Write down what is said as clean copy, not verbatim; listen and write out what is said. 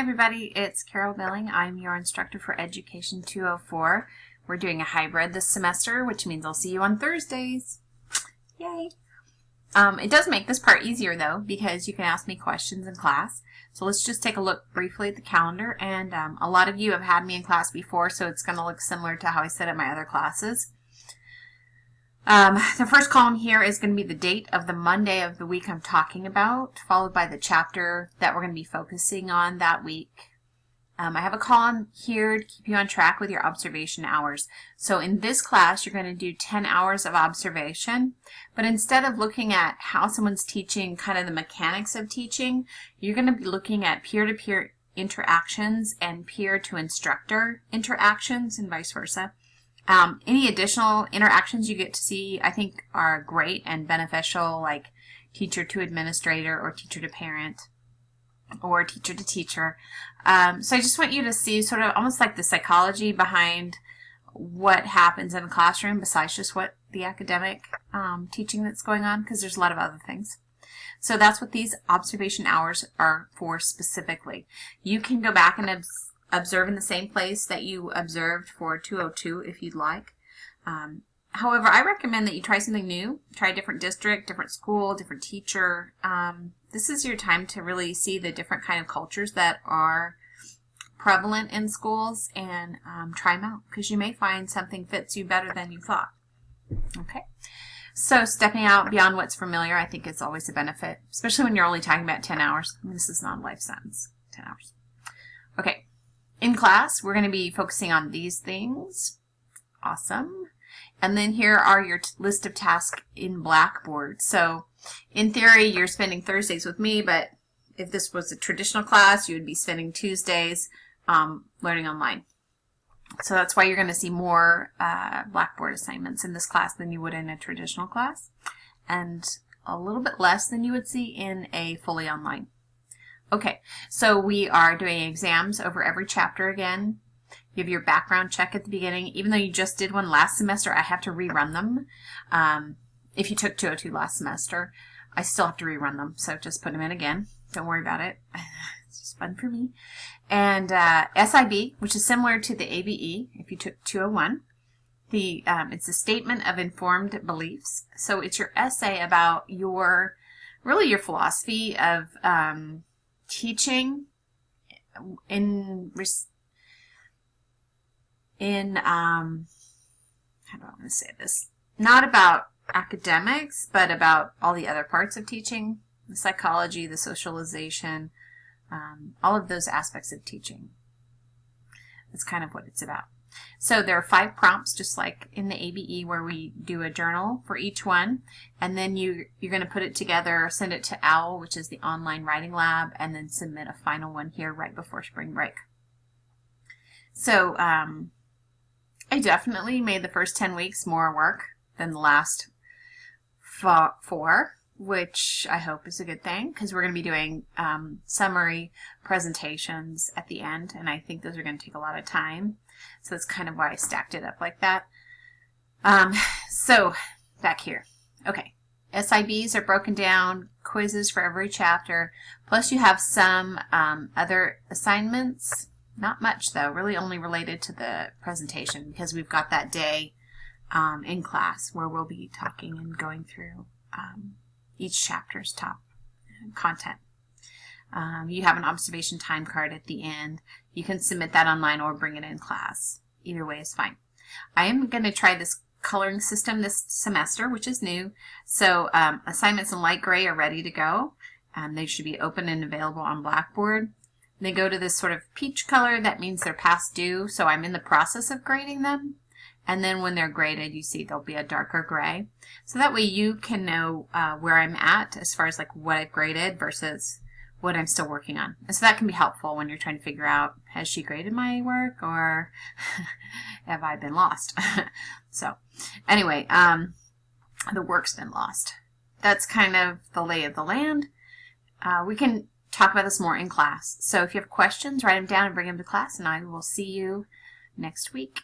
everybody, it's Carol Billing. I'm your instructor for Education 204. We're doing a hybrid this semester, which means I'll see you on Thursdays. Yay! It does make this part easier though, because you can ask me questions in class. So let's just take a look briefly at the calendar, and a lot of you have had me in class before, so it's going to look similar to how I said at my other classes. The first column here is going to be the date of the Monday of the week I'm talking about, followed by the chapter that we're going to be focusing on that week. I have a column here to keep you on track with your observation hours. So in this class, you're going to do 10 hours of observation, but instead of looking at how someone's teaching, kind of the mechanics of teaching, you're going to be looking at peer-to-peer interactions and peer-to-instructor interactions and vice versa. Any additional interactions you get to see, I think, are great and beneficial, like teacher to administrator or teacher to parent or teacher to teacher. So I just want you to see sort of almost like the psychology behind what happens in a classroom besides just what the academic teaching that's going on, because there's a lot of other things. So that's what these observation hours are for specifically. You can go back and observe in the same place that you observed for 202 if you'd like. However, I recommend that you try something new. Try a different district, different school, different teacher. This is your time to really see the different kind of cultures that are prevalent in schools, and try them out, because you may find something fits you better than you thought. Okay, so stepping out beyond what's familiar, I think, is always a benefit, especially when you're only talking about 10 hours. I mean, this is not a life sentence, 10 hours. Okay, in class, we're going to be focusing on these things. Awesome. And then here are your list of tasks in Blackboard. So in theory, you're spending Thursdays with me, but if this was a traditional class, you would be spending Tuesdays learning online. So that's why you're going to see more Blackboard assignments in this class than you would in a traditional class, and a little bit less than you would see in a fully online. Okay, so we are doing exams over every chapter again. You have your background check at the beginning. Even though you just did one last semester, I have to rerun them. If you took 202 last semester, I still have to rerun them, so just put them in again. Don't worry about it. It's just fun for me. And SIB, which is similar to the ABE, if you took 201. It's a statement of informed beliefs. So it's your essay about your philosophy of teaching how do I want to say this? Not about academics, but about all the other parts of teaching, the psychology, the socialization, all of those aspects of teaching. That's kind of what it's about. So there are 5 prompts, just like in the ABE, where we do a journal for each one, and then you're going to put it together, send it to OWL, which is the online writing lab, and then submit a final one here right before spring break. So I definitely made the first 10 weeks more work than the last 4, which I hope is a good thing, because we're going to be doing summary presentations at the end, and I think those are going to take a lot of time. So that's kind of why I stacked it up like that. So back here. Okay, SIBs are broken down, quizzes for every chapter, plus you have some other assignments. Not much though, really only related to the presentation, because we've got that day in class where we'll be talking and going through each chapter's top content. You have an observation time card at the end. You can submit that online or bring it in class. Either way is fine. I am going to try this coloring system this semester, which is new. So assignments in light gray are ready to go. They should be open and available on Blackboard. They go to this sort of peach color. That means they're past due, so I'm in the process of grading them. And then when they're graded, you see there'll be a darker gray. So that way you can know where I'm at as far as like what I've graded versus what I'm still working on. And so that can be helpful when you're trying to figure out, has she graded my work, or have I been lost? So anyway, the work's been lost. That's kind of the lay of the land. We can talk about this more in class. So if you have questions, write them down and bring them to class, and I will see you next week.